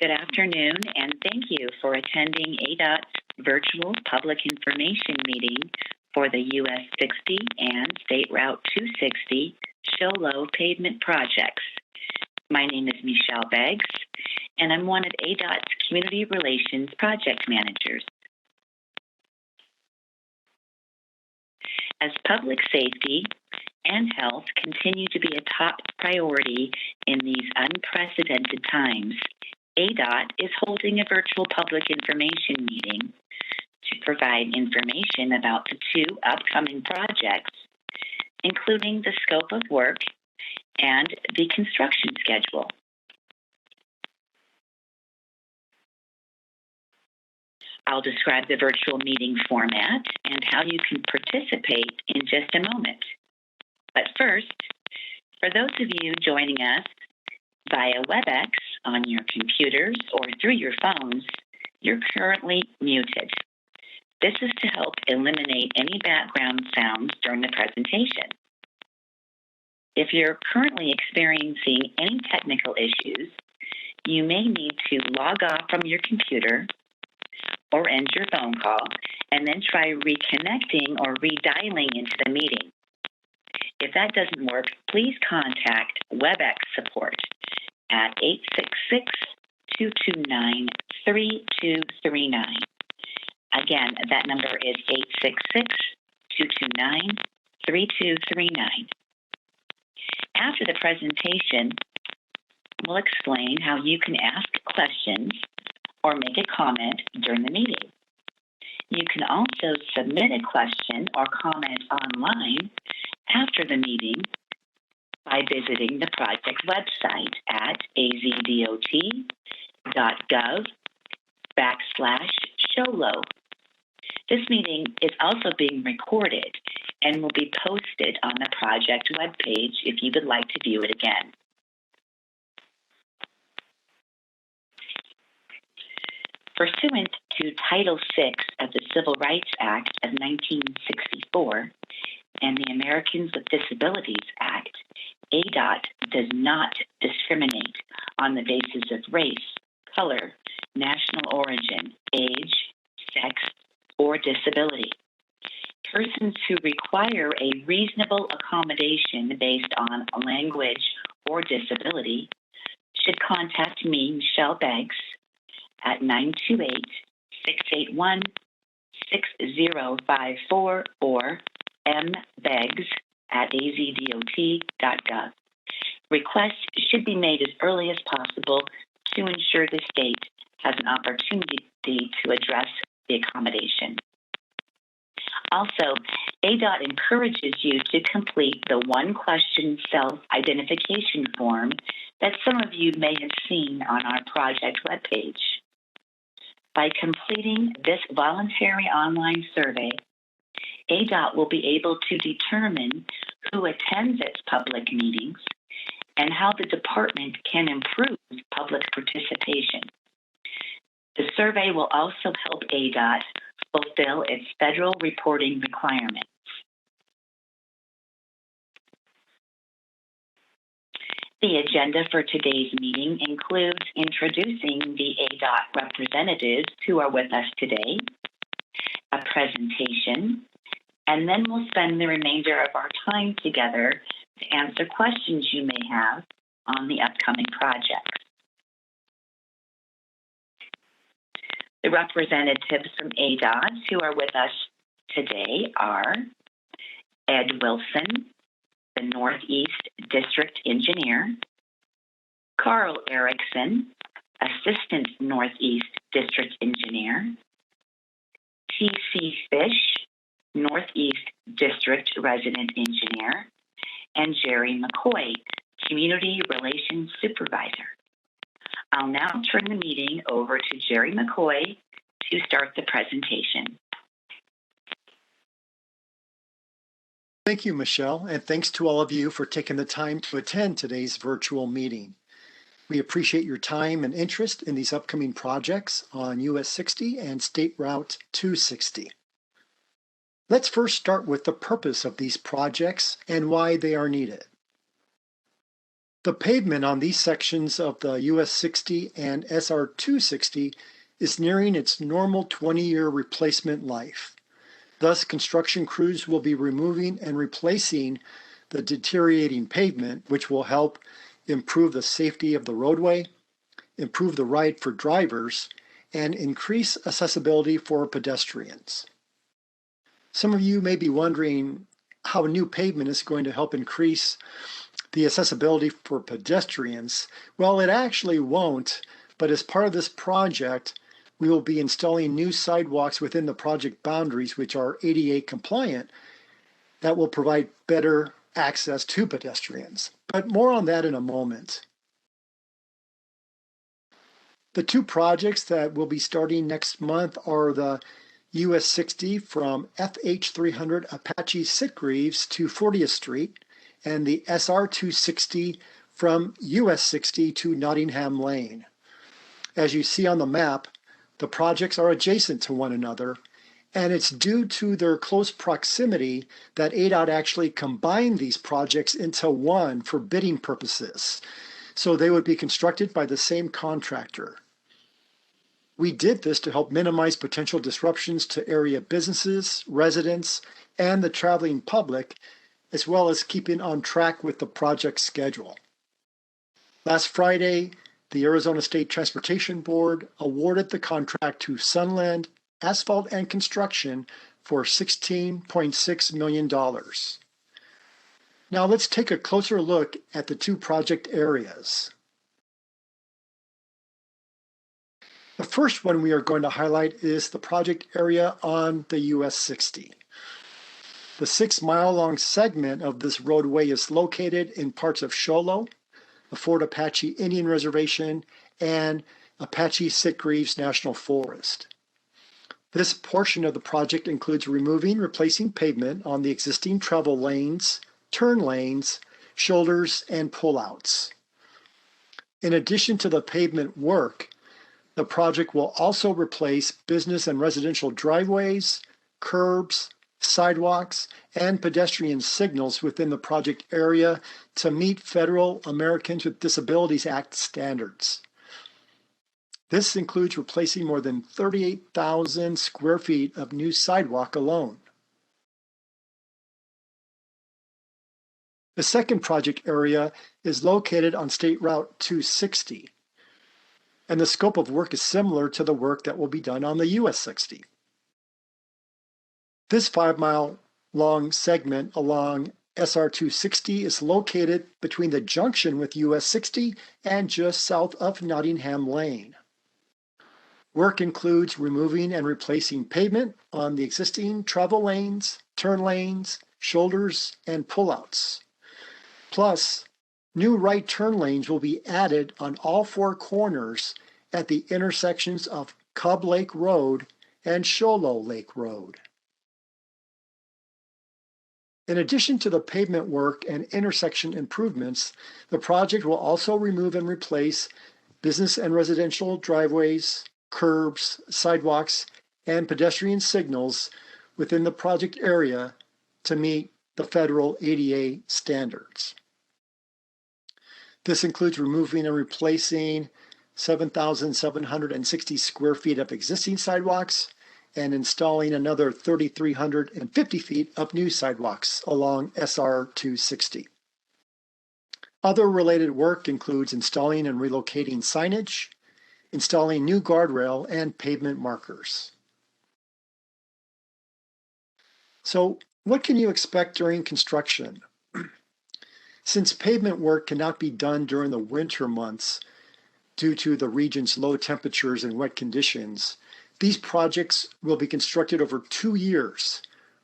Good afternoon, and thank you for attending ADOT's virtual public information meeting for the US60 and State Route 260 show-low pavement projects. My name is Michelle Beggs, and I'm one of ADOT's Community Relations Project Managers. As public safety and health continue to be a top priority in these unprecedented times, ADOT is holding a virtual public information meeting to provide information about the two upcoming projects, including the scope of work and the construction schedule. I'll describe the virtual meeting format and how you can participate in just a moment. But first, for those of you joining us via WebEx on your computers or through your phones, you're currently muted. This is to help eliminate any background sounds during the presentation. If you're currently experiencing any technical issues, you may need to log off from your computer or end your phone call and then try reconnecting or redialing into the meeting. If that doesn't work, please contact WebEx support at 866-229-3239. Again, that number is 866-229-3239. After the presentation, we'll explain how you can ask questions or make a comment during the meeting. You can also submit a question or comment online after the meeting by visiting the project website at azdot.gov/showlow. This meeting is also being recorded and will be posted on the project webpage if you would like to view it again. Pursuant to Title VI of the Civil Rights Act of 1964 and the Americans with Disabilities Act, ADOT does not discriminate on the basis of race, color, national origin, age, sex, or disability. Persons who require a reasonable accommodation based on language or disability should contact me, Michelle Beggs, at 928-681-6054 or mbeggs@azdot.gov. Requests should be made as early as possible to ensure the state has an opportunity to address the accommodation. Also, ADOT encourages you to complete the one-question self-identification form that some of you may have seen on our project webpage. By completing this voluntary online survey, ADOT will be able to determine who attends its public meetings and how the department can improve public participation. The survey will also help ADOT fulfill its federal reporting requirements. The agenda for today's meeting includes introducing the ADOT representatives who are with us today, a presentation, and then we'll spend the remainder of our time together to answer questions you may have on the upcoming projects. The representatives from ADOT who are with us today are Ed Wilson, the Northeast District Engineer, Carl Erickson, Assistant Northeast District Engineer, T.C. Fish, Northeast District Resident Engineer, and Jerry McCoy, Community Relations Supervisor. I'll now turn the meeting over to Jerry McCoy to start the presentation. Thank you, Michelle, and thanks to all of you for taking the time to attend today's virtual meeting. We appreciate your time and interest in these upcoming projects on US 60 and State Route 260. Let's first start with the purpose of these projects and why they are needed. The pavement on these sections of the US60 and SR260 is nearing its normal 20-year replacement life. Thus, construction crews will be removing and replacing the deteriorating pavement, which will help improve the safety of the roadway, improve the ride for drivers, and increase accessibility for pedestrians. Some of you may be wondering how new pavement is going to help increase the accessibility for pedestrians. Well, it actually won't, but as part of this project, we will be installing new sidewalks within the project boundaries, which are ADA compliant, that will provide better access to pedestrians. But more on that in a moment. The two projects that will be starting next month are the US60 from FH300 Apache Sitgreaves to 40th Street and the SR260 from US60 to Nottingham Lane. As you see on the map, the projects are adjacent to one another, and it's due to their close proximity that ADOT actually combined these projects into one for bidding purposes. So they would be constructed by the same contractor. We did this to help minimize potential disruptions to area businesses, residents, and the traveling public, as well as keeping on track with the project schedule. Last Friday, the Arizona State Transportation Board awarded the contract to Sunland Asphalt and Construction for $16.6 million. Now let's take a closer look at the two project areas. The first one we are going to highlight is the project area on the US60. The 6-mile-long segment of this roadway is located in parts of Show Low, the Fort Apache Indian Reservation, and Apache Sitgreaves National Forest. This portion of the project includes replacing pavement on the existing travel lanes, turn lanes, shoulders, and pullouts. In addition to the pavement work, the project will also replace business and residential driveways, curbs, sidewalks, and pedestrian signals within the project area to meet Federal Americans with Disabilities Act standards. This includes replacing more than 38,000 square feet of new sidewalk alone. The second project area is located on State Route 260, and the scope of work is similar to the work that will be done on the US60. This 5-mile-long segment along SR260 is located between the junction with US60 and just south of Nottingham Lane. Work includes removing and replacing pavement on the existing travel lanes, turn lanes, shoulders, and pullouts. Plus, new right turn lanes will be added on all 4 corners at the intersections of Cub Lake Road and Show Low Lake Road. In addition to the pavement work and intersection improvements, the project will also remove and replace business and residential driveways, curbs, sidewalks, and pedestrian signals within the project area to meet the federal ADA standards. This includes removing and replacing 7,760 square feet of existing sidewalks and installing another 3,350 feet of new sidewalks along SR 260. Other related work includes installing and relocating signage, installing new guardrail and pavement markers. So, what can you expect during construction? Since pavement work cannot be done during the winter months due to the region's low temperatures and wet conditions, these projects will be constructed over 2 years,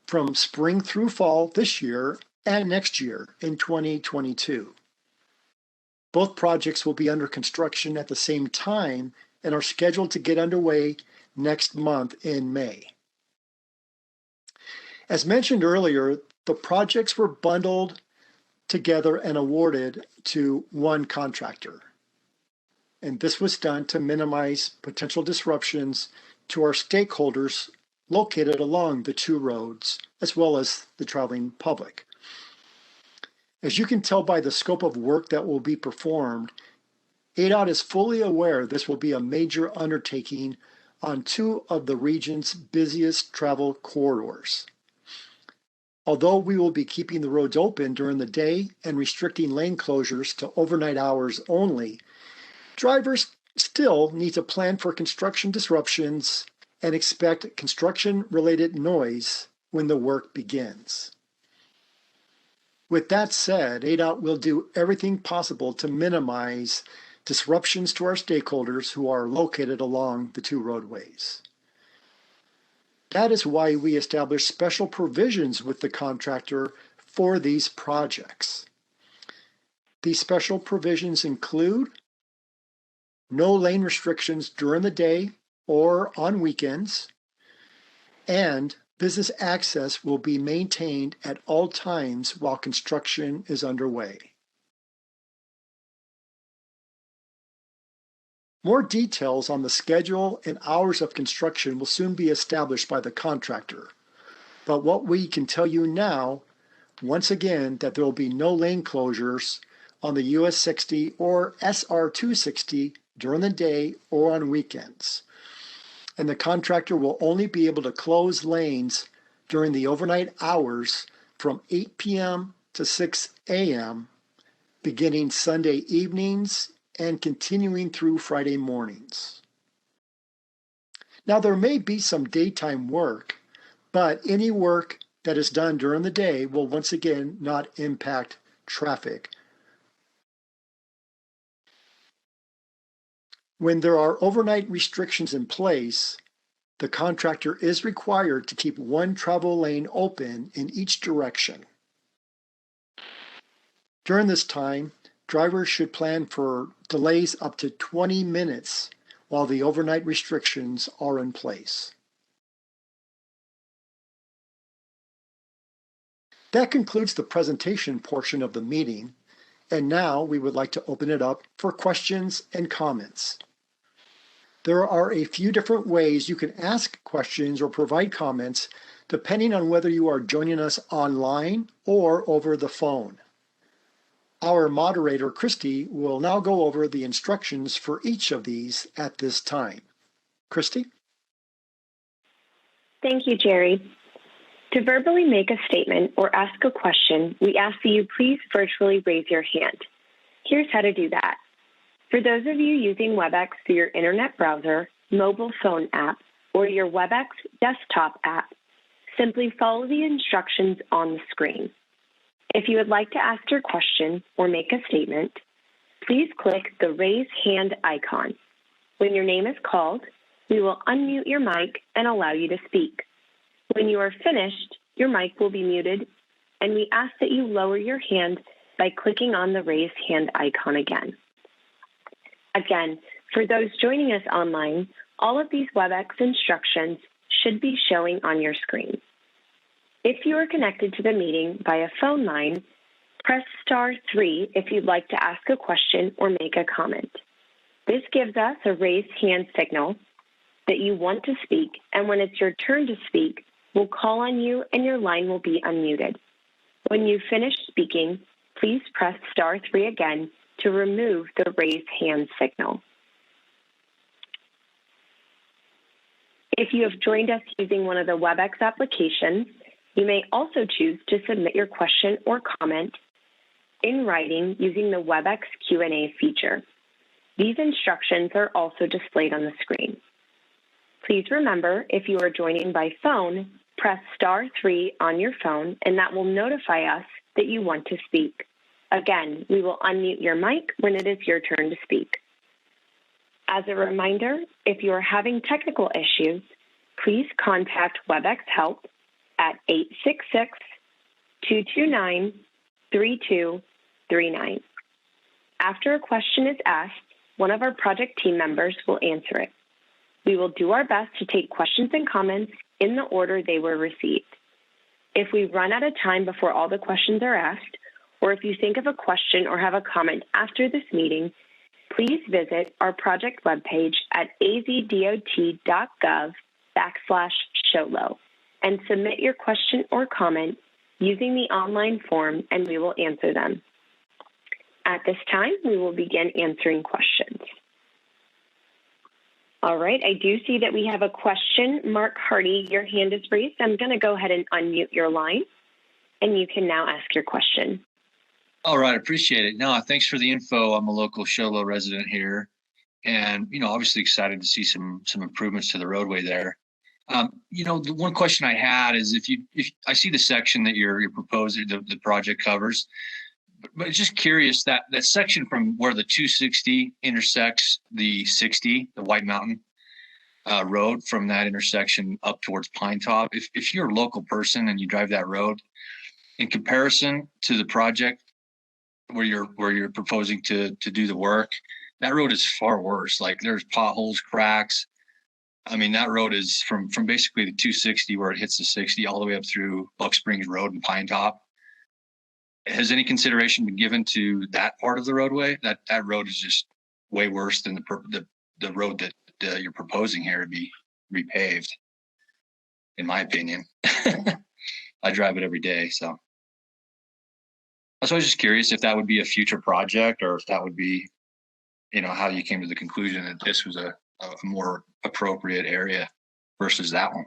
from spring through fall this year and next year in 2022. Both projects will be under construction at the same time and are scheduled to get underway next month in May. As mentioned earlier, the projects were bundled together and awarded to one contractor. And this was done to minimize potential disruptions to our stakeholders located along the 2 roads, as well as the traveling public. As you can tell by the scope of work that will be performed, ADOT is fully aware this will be a major undertaking on two of the region's busiest travel corridors. Although we will be keeping the roads open during the day and restricting lane closures to overnight hours only, drivers still need to plan for construction disruptions and expect construction-related noise when the work begins. With that said, ADOT will do everything possible to minimize disruptions to our stakeholders who are located along the two roadways. That is why we established special provisions with the contractor for these projects. These special provisions include no lane restrictions during the day or on weekends, and business access will be maintained at all times while construction is underway. More details on the schedule and hours of construction will soon be established by the contractor. But what we can tell you now, once again, that there will be no lane closures on the US60 or SR260 during the day or on weekends. And the contractor will only be able to close lanes during the overnight hours from 8 p.m. to 6 a.m., beginning Sunday evenings and continuing through Friday mornings. Now, there may be some daytime work, but any work that is done during the day will once again not impact traffic. When there are overnight restrictions in place, the contractor is required to keep one travel lane open in each direction. During this time, drivers should plan for delays up to 20 minutes while the overnight restrictions are in place. That concludes the presentation portion of the meeting, and now we would like to open it up for questions and comments. There are a few different ways you can ask questions or provide comments depending on whether you are joining us online or over the phone. Our moderator, Christy, will now go over the instructions for each of these at this time. Christy? Thank you, Jerry. To verbally make a statement or ask a question, we ask that you please virtually raise your hand. Here's how to do that. For those of you using WebEx through your internet browser, mobile phone app, or your WebEx desktop app, simply follow the instructions on the screen. If you would like to ask your question or make a statement, please click the Raise Hand icon. When your name is called, we will unmute your mic and allow you to speak. When you are finished, your mic will be muted, and we ask that you lower your hand by clicking on the Raise Hand icon again. Again, for those joining us online, all of these WebEx instructions should be showing on your screen. If you are connected to the meeting via phone line, press *3 if you'd like to ask a question or make a comment. This gives us a raised hand signal that you want to speak, and when it's your turn to speak, we'll call on you and your line will be unmuted. When you finish speaking, please press *3 again to remove the raised hand signal. If you have joined us using one of the WebEx applications, you may also choose to submit your question or comment in writing using the WebEx Q&A feature. These instructions are also displayed on the screen. Please remember, if you are joining by phone, press *3 on your phone, and that will notify us that you want to speak. Again, we will unmute your mic when it is your turn to speak. As a reminder, if you are having technical issues, please contact WebEx Help at 866-229-3239. After a question is asked, one of our project team members will answer it. We will do our best to take questions and comments in the order they were received. If we run out of time before all the questions are asked, or if you think of a question or have a comment after this meeting, please visit our project webpage at azdot.gov/showlow and submit your question or comment using the online form, and we will answer them. At this time, we will begin answering questions. All right, I do see that we have a question. Mark Hardy, your hand is raised. I'm going to go ahead and unmute your line, and you can now ask your question. All right, appreciate it. No, thanks for the info. I'm a local Show Low resident here, and obviously excited to see some improvements to the roadway there. The one question I had is if I see the section that you're proposing, the project covers, but just curious that section from where the 260 intersects the 60, the White Mountain road from that intersection up towards Pine Top. If you're a local person and you drive that road, in comparison to the project where you're proposing to do the work, that road is far worse. Like there's potholes, cracks. I mean, that road is from basically the 260 where it hits the 60 all the way up through Buck Springs Road and Pine Top. Has any consideration been given to that part of the roadway? That road is just way worse than the road that you're proposing here to be repaved, in my opinion. I drive it every day, so I was just curious if that would be a future project or if that would be, how you came to the conclusion that this was a more appropriate area versus that one.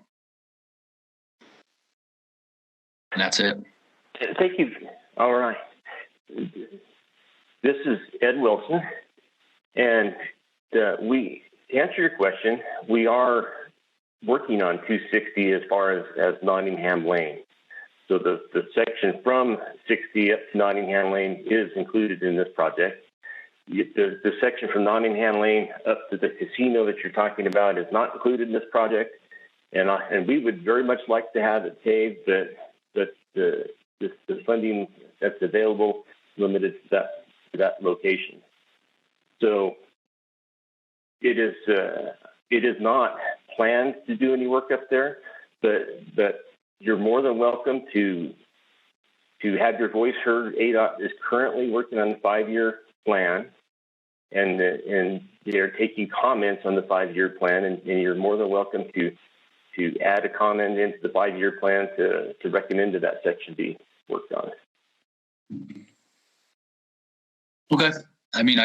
And that's it. Thank you. All right. This is Ed Wilson, and to answer your question, we are working on 260 as far as Nottingham Lane. So the section from 60 up to Nottingham Lane is included in this project. The section from Nottingham Lane up to the casino that you're talking about is not included in this project, and we would very much like to have it paved, but the funding that's available limited to that location. So it is not planned to do any work up there, but you're more than welcome to have your voice heard. ADOT is currently working on the 5-year plan, and they're taking comments on the 5-year plan, and you're more than welcome to add a comment into the 5-year plan to recommend that section be worked on. Okay. I mean,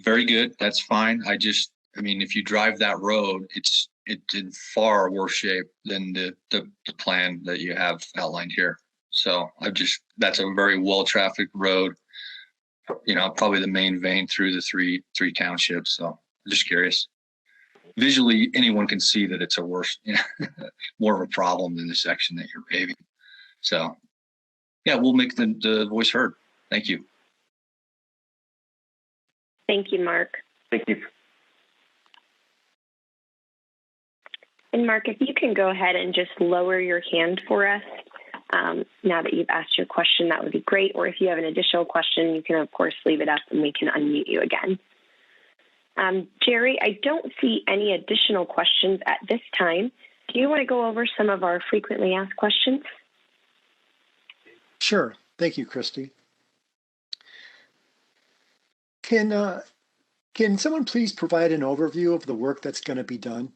very good. That's fine. If you drive that road, it's in far worse shape than the plan that you have outlined here. So that's a very well-trafficked road, probably the main vein through the three townships. So I'm just curious. Visually, anyone can see that it's a worse, more of a problem than the section that you're paving. So yeah, we'll make the voice heard. Thank you. Thank you, Mark. Thank you. And Mark, if you can go ahead and just lower your hand for us now that you've asked your question, that would be great. Or if you have an additional question, you can, of course, leave it up and we can unmute you again. Jerry, I don't see any additional questions at this time. Do you want to go over some of our frequently asked questions? Sure. Thank you, Christy. Can someone please provide an overview of the work that's going to be done?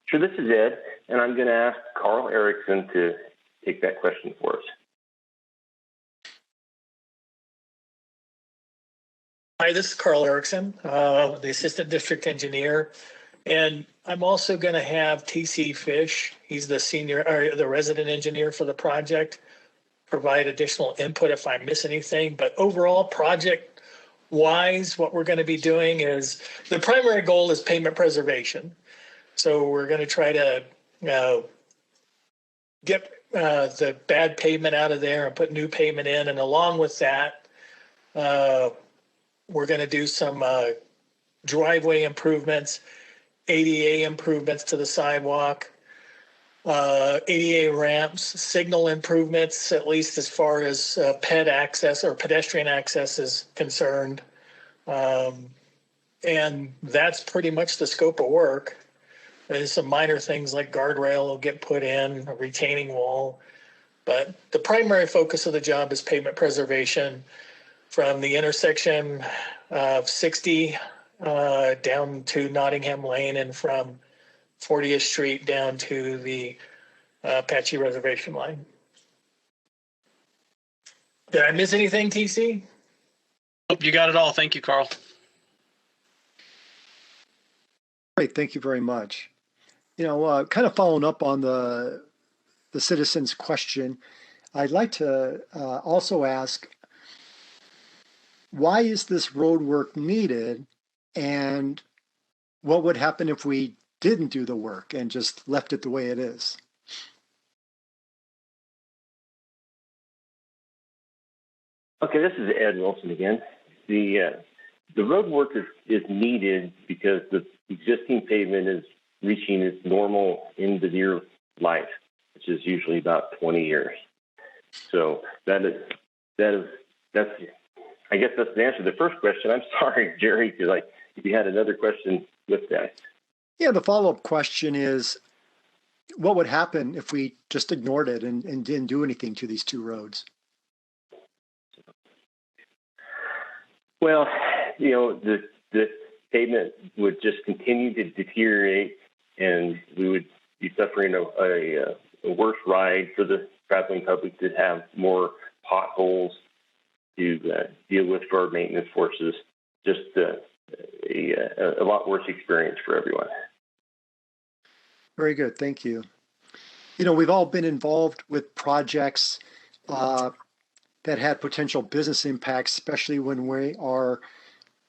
Sure, this is Ed, and I'm going to ask Carl Erickson to take that question for us. Hi, this is Carl Erickson, the Assistant District Engineer, and I'm also going to have TC Fish, he's the resident engineer for the project, provide additional input if I miss anything. But overall, project-wise, what we're going to be doing is the primary goal is pavement preservation. So we're going to try to get the bad pavement out of there and put new pavement in. And along with that, we're going to do some driveway improvements, ADA improvements to the sidewalk, ADA ramps, signal improvements, at least as far as ped access or pedestrian access is concerned. And that's pretty much the scope of work. There's some minor things like guardrail will get put in, a retaining wall. But the primary focus of the job is pavement preservation from the intersection of 60 down to Nottingham Lane and from 40th Street down to the Apache Reservation line. Did I miss anything, TC? Hope you got it all. Thank you, Carl. Great, thank you very much. Kind of following up on the citizen's question, I'd like to also ask, why is this road work needed, and what would happen if we didn't do the work and just left it the way it is? Okay, this is Ed Wilson again. The road work is needed because the existing pavement is reaching its normal end-of-year life, which is usually about 20 years. So that's I guess that's the answer to the first question. I'm sorry, Jerry, because if you had another question with that. Yeah, the follow-up question is, what would happen if we just ignored it and didn't do anything to these two roads? Well, the pavement would just continue to deteriorate, and we would be suffering a worse ride for the traveling public to have more potholes to deal with for our maintenance forces. Just a lot worse experience for everyone. Very good, thank you. We've all been involved with projects that had potential business impacts, especially when we are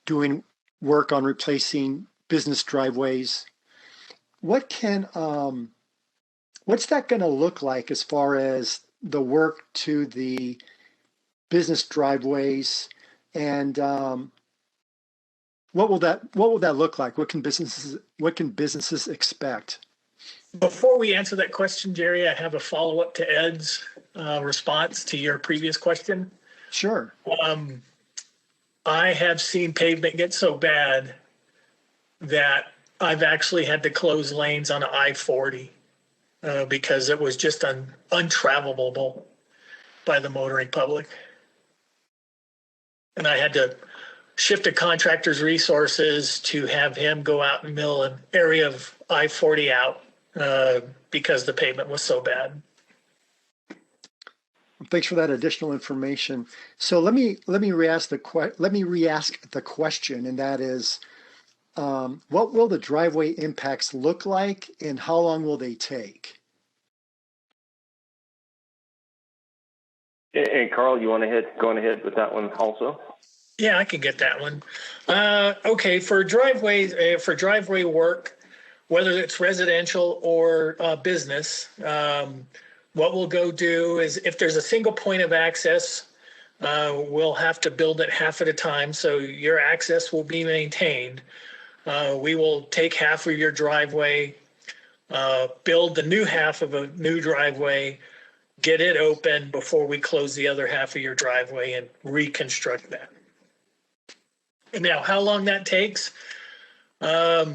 doing work on replacing business driveways. What's that going to look like as far as the work to the business driveways, and what will that look like? What can businesses expect? Before we answer that question, Jerry, I have a follow-up to Ed's response to your previous question. Sure. I have seen pavement get so bad that I've actually had to close lanes on I-40 because it was just untravelable by the motoring public. And I had to shift a contractor's resources to have him go out and mill an area of I-40 out because the pavement was so bad. Thanks for that additional information. So let me re-ask the question, and that is, what will the driveway impacts look like, and how long will they take? And Carl, you want to go ahead with that one also? Yeah, I can get that one. Okay, for driveway work, whether it's residential or business, what we'll go do is, if there's a single point of access, we'll have to build it half at a time, so your access will be maintained. We will take half of your driveway, build the new half of a new driveway, get it open before we close the other half of your driveway and reconstruct that. And now, how long that takes, I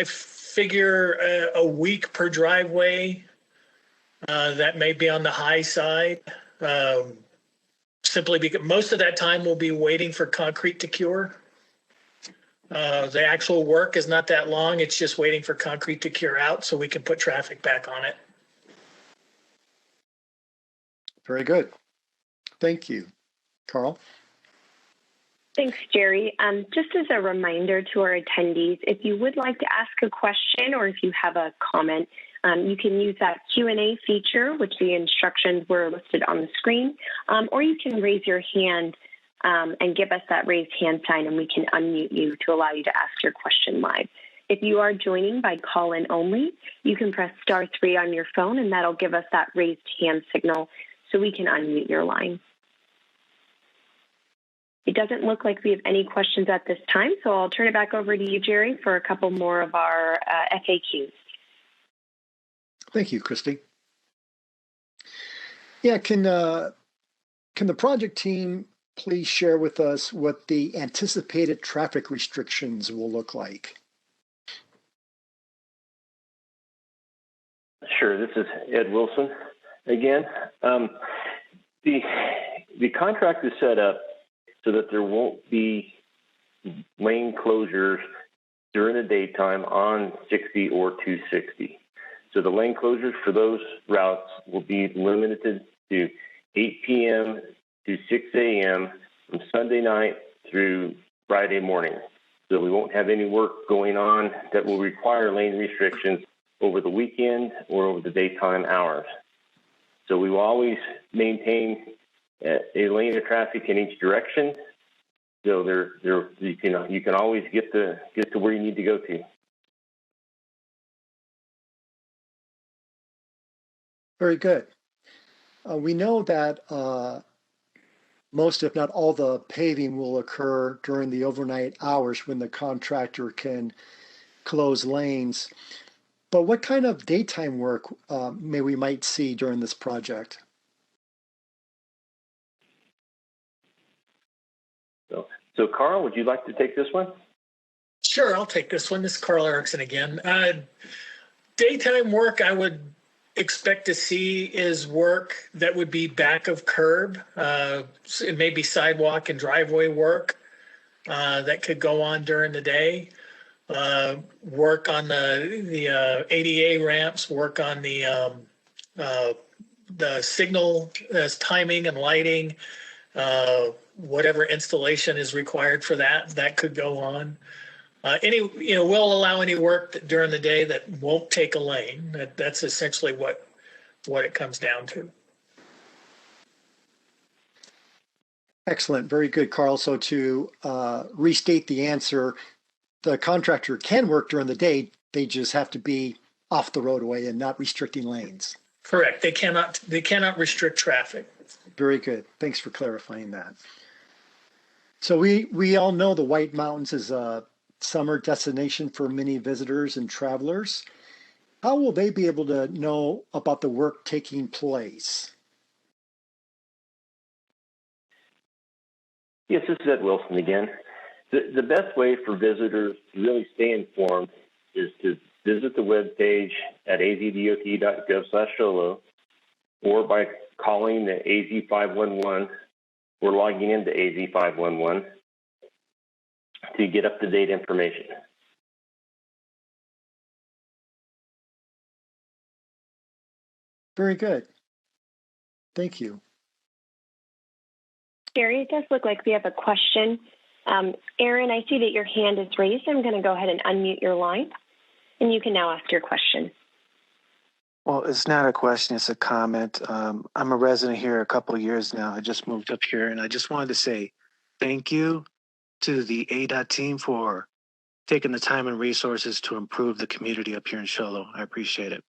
figure a week per driveway. That may be on the high side, simply because most of that time we'll be waiting for concrete to cure. The actual work is not that long. It's just waiting for concrete to cure out so we can put traffic back on it. Very good. Thank you. Carl? Thanks, Jerry. Just as a reminder to our attendees, if you would like to ask a question or if you have a comment, you can use that Q&A feature, which the instructions were listed on the screen, or you can raise your hand and give us that raised hand sign, and we can unmute you to allow you to ask your question live. If you are joining by call-in only, you can press *3 on your phone, and that'll give us that raised hand signal so we can unmute your line. It doesn't look like we have any questions at this time, so I'll turn it back over to you, Jerry, for a couple more of our FAQs. Thank you, Christy. Yeah, can the project team please share with us what the anticipated traffic restrictions will look like? Sure, this is Ed Wilson again. The contract is set up so that there won't be lane closures during the daytime on 60 or 260. So the lane closures for those routes will be limited to 8 p.m. to 6 a.m. from Sunday night through Friday morning. So we won't have any work going on that will require lane restrictions over the weekend or over the daytime hours. So we will always maintain a lane of traffic in each direction. So you can always get to where you need to go to. Very good. We know that most, if not all, the paving will occur during the overnight hours when the contractor can close lanes. But what kind of daytime work we might see during this project? So Carl, would you like to take this one? Sure, I'll take this one. This is Carl Erickson again. Daytime work I would expect to see is work that would be back of curb. It may be sidewalk and driveway work that could go on during the day. Work on the ADA ramps, work on the signal timing and lighting, whatever installation is required for that could go on. We'll allow any work during the day that won't take a lane. That's essentially what it comes down to. Excellent. Very good, Carl. So to restate the answer, the contractor can work during the day. They just have to be off the roadway and not restricting lanes. Correct. They cannot restrict traffic. Very good. Thanks for clarifying that. So we all know the White Mountains is a summer destination for many visitors and travelers. How will they be able to know about the work taking place? Yes, this is Ed Wilson again. The best way for visitors to really stay informed is to visit the webpage at azdot.gov/SHOLO or by calling the AZ 511 or logging into AZ 511 to get up-to-date information. Very good. Thank you. Gary, it does look like we have a question. Aaron, I see that your hand is raised. I'm going to go ahead and unmute your line, and you can now ask your question. Well, it's not a question, it's a comment. I'm a resident here a couple of years now. I just moved up here, and I just wanted to say thank you to the ADOT team for taking the time and resources to improve the community up here in Sholo. I appreciate it.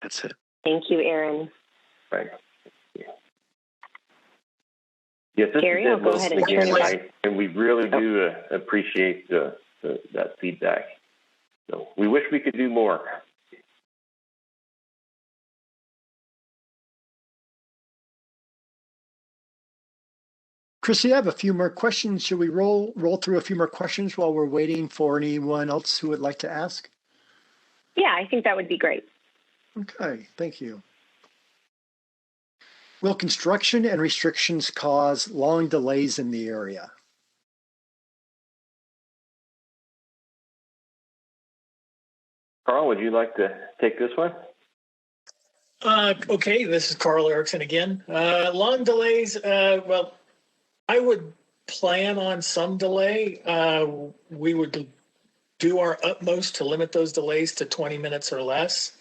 That's it. Thank you, Aaron. Right. Yes, this Gary, is I'll go ahead and turn it back. And we really do appreciate that feedback. So we wish we could do more. Chrissy, I have a few more questions. Should we roll through a few more questions while we're waiting for anyone else who would like to ask? Yeah, I think that would be great. Okay, thank you. Will construction and restrictions cause long delays in the area? Carl, would you like to take this one? Okay, this is Carl Erickson again. Long delays, well, I would plan on some delay. We would do our utmost to limit those delays to 20 minutes or less.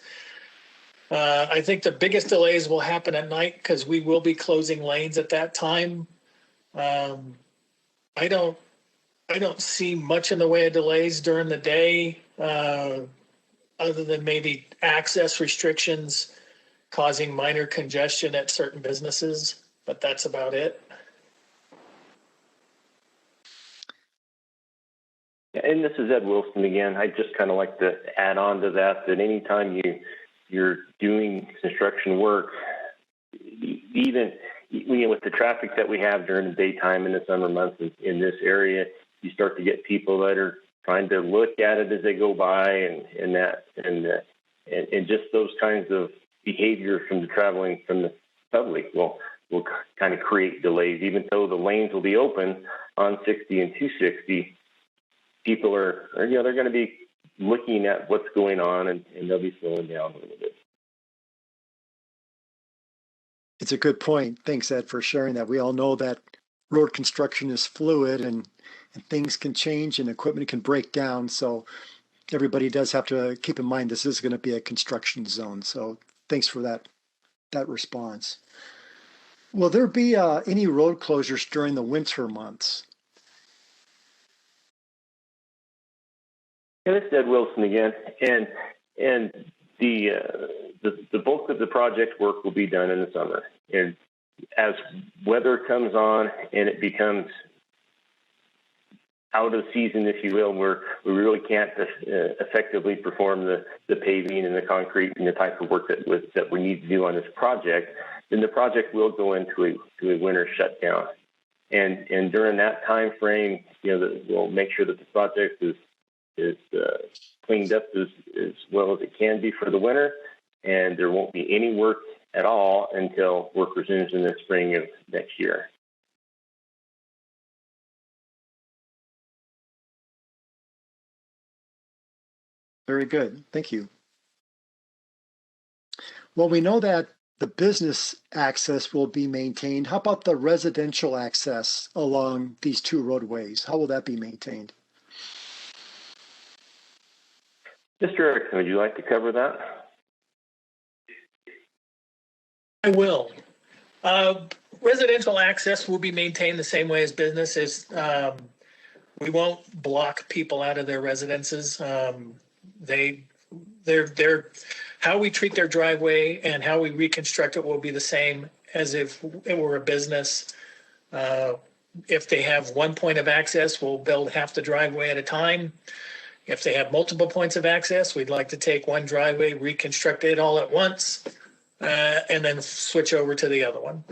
I think the biggest delays will happen at night because we will be closing lanes at that time. I don't see much in the way of delays during the day, other than maybe access restrictions causing minor congestion at certain businesses, but that's about it. And this is Ed Wilson again. I just kind of like to add on to that anytime you're doing construction work, even with the traffic that we have during the daytime in the summer months in this area, you start to get people that are trying to look at it as they go by and just those kinds of behavior from the public. Well, kind of create delays. Even though the lanes will be open on 60 and 260, people are they're going to be looking at what's going on, and they'll be slowing down a little bit. It's a good point. Thanks, Ed, for sharing that. We all know that road construction is fluid and things can change and equipment can break down. So everybody does have to keep in mind this is going to be a construction zone. So thanks for that response. Will there be any road closures during the winter months? Yeah, this is Ed Wilson again, and the bulk of the project work will be done in the summer. And as weather comes on and it becomes out of season, if you will, where we really can't effectively perform the paving and the concrete and the type of work that we need to do on this project, then the project will go into a winter shutdown. And during that time frame, we'll make sure that the project is cleaned up as well as it can be for the winter, and there won't be any work at all until work resumes in the spring of next year. Very good. Thank you. Well, we know that the business access will be maintained. How about the residential access along these two roadways? How will that be maintained? Mr. Erickson, would you like to cover that? I will. Residential access will be maintained the same way as businesses. We won't block people out of their residences. How we treat their driveway and how we reconstruct it will be the same as if it were a business. If they have one point of access, we'll build half the driveway at a time. If they have multiple points of access, we'd like to take one driveway, reconstruct it all at once, and then switch over to the other one.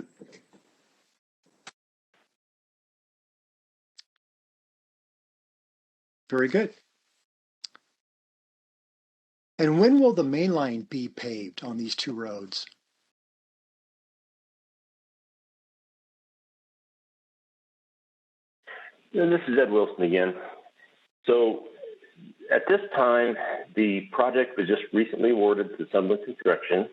Very good. And when will the main line be paved on these two roads? And this is Ed Wilson again. So at this time, the project was just recently awarded to Sunland Construction,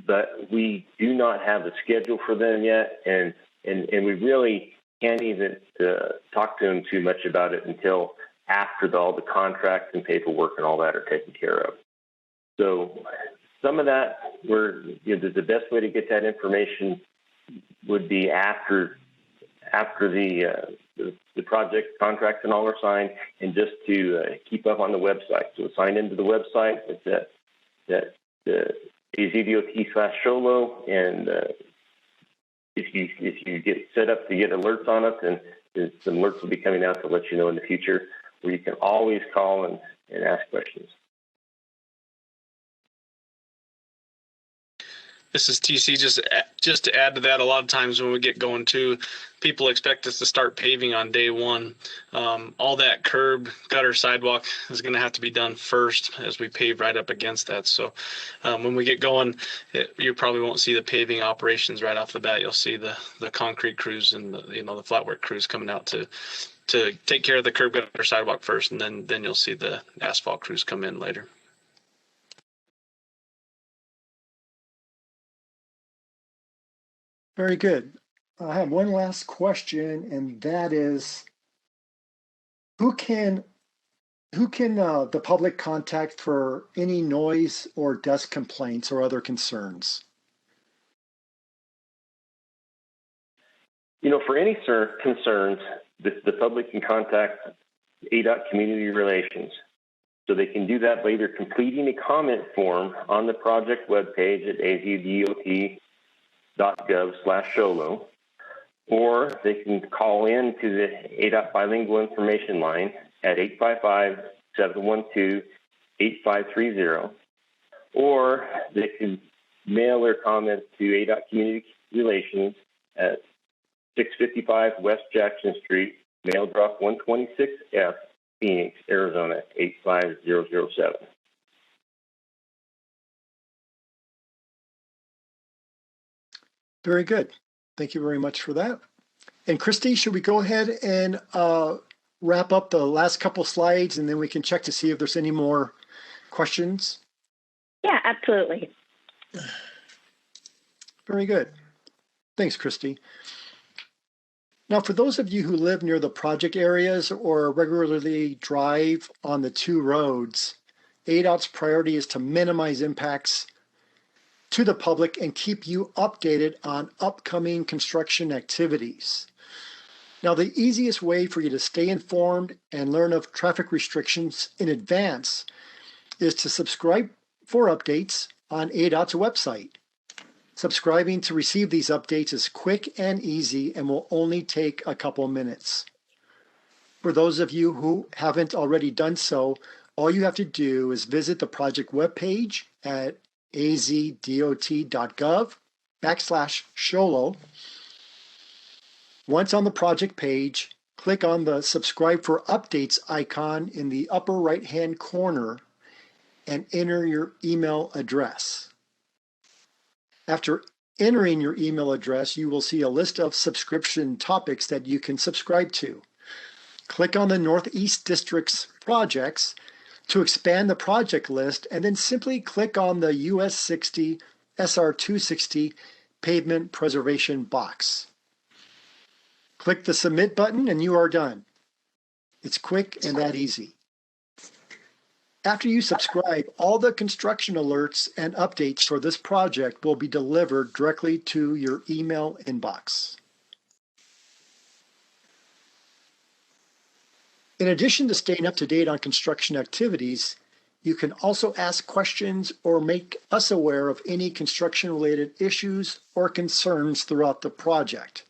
but we do not have a schedule for them yet, and we really can't even talk to them too much about it until after all the contracts and paperwork and all that are taken care of. So some of that, the best way to get that information would be after the project contracts and all are signed, and just to keep up on the website. So sign into the website. It's at AZDOT/SHOLO, and if you get set up to get alerts on it, then some alerts will be coming out to let you know in the future, where you can always call and ask questions. This is TC. Just to add to that, a lot of times when we get going too, people expect us to start paving on day one. All that curb, gutter, sidewalk is going to have to be done first as we pave right up against that. So when we get going, you probably won't see the paving operations right off the bat. You'll see the concrete crews and the flat work crews coming out to take care of the curb, gutter, sidewalk first, and then you'll see the asphalt crews come in later. Very good. I have one last question, and that is, who can the public contact for any noise or dust complaints or other concerns? For any concerns, the public can contact ADOT Community Relations. So they can do that by either completing a comment form on the project webpage at azdot.gov/SHOLO, or they can call in to the ADOT Bilingual Information Line at 855-712-8530, or they can mail their comments to ADOT Community Relations at 655 West Jackson Street, mail drop 126F, Phoenix, Arizona, 85007. Very good. Thank you very much for that. And Christy, should we go ahead and wrap up the last couple slides, and then we can check to see if there's any more questions? Yeah, absolutely. Very good. Thanks, Christy. Now, for those of you who live near the project areas or regularly drive on the two roads, ADOT's priority is to minimize impacts to the public and keep you updated on upcoming construction activities. Now, the easiest way for you to stay informed and learn of traffic restrictions in advance is to subscribe for updates on ADOT's website. Subscribing to receive these updates is quick and easy and will only take a couple minutes. For those of you who haven't already done so, all you have to do is visit the project webpage at azdot.gov/SHOLO. Once on the project page, click on the Subscribe for Updates icon in the upper right-hand corner and enter your email address. After entering your email address, you will see a list of subscription topics that you can subscribe to. Click on the Northeast District's projects to expand the project list, and then simply click on the US60 SR260 pavement preservation box. Click the Submit button and you are done. It's quick and that easy. After you subscribe, all the construction alerts and updates for this project will be delivered directly to your email inbox. In addition to staying up to date on construction activities, you can also ask questions or make us aware of any construction-related issues or concerns throughout the project.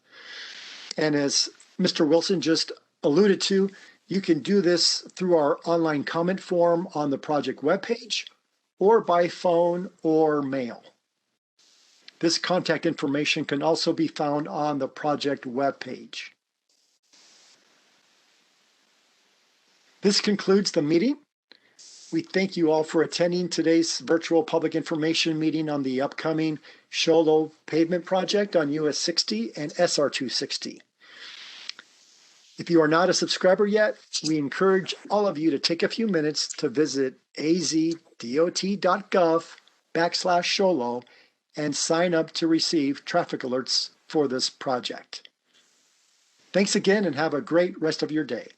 And as Mr. Wilson just alluded to, you can do this through our online comment form on the project webpage or by phone or mail. This contact information can also be found on the project webpage. This concludes the meeting. We thank you all for attending today's virtual public information meeting on the upcoming Sholo pavement project on US 60 and SR 260. If you are not a subscriber yet, we encourage all of you to take a few minutes to visit azdot.gov/Sholo and sign up to receive traffic alerts for this project. Thanks again and have a great rest of your day.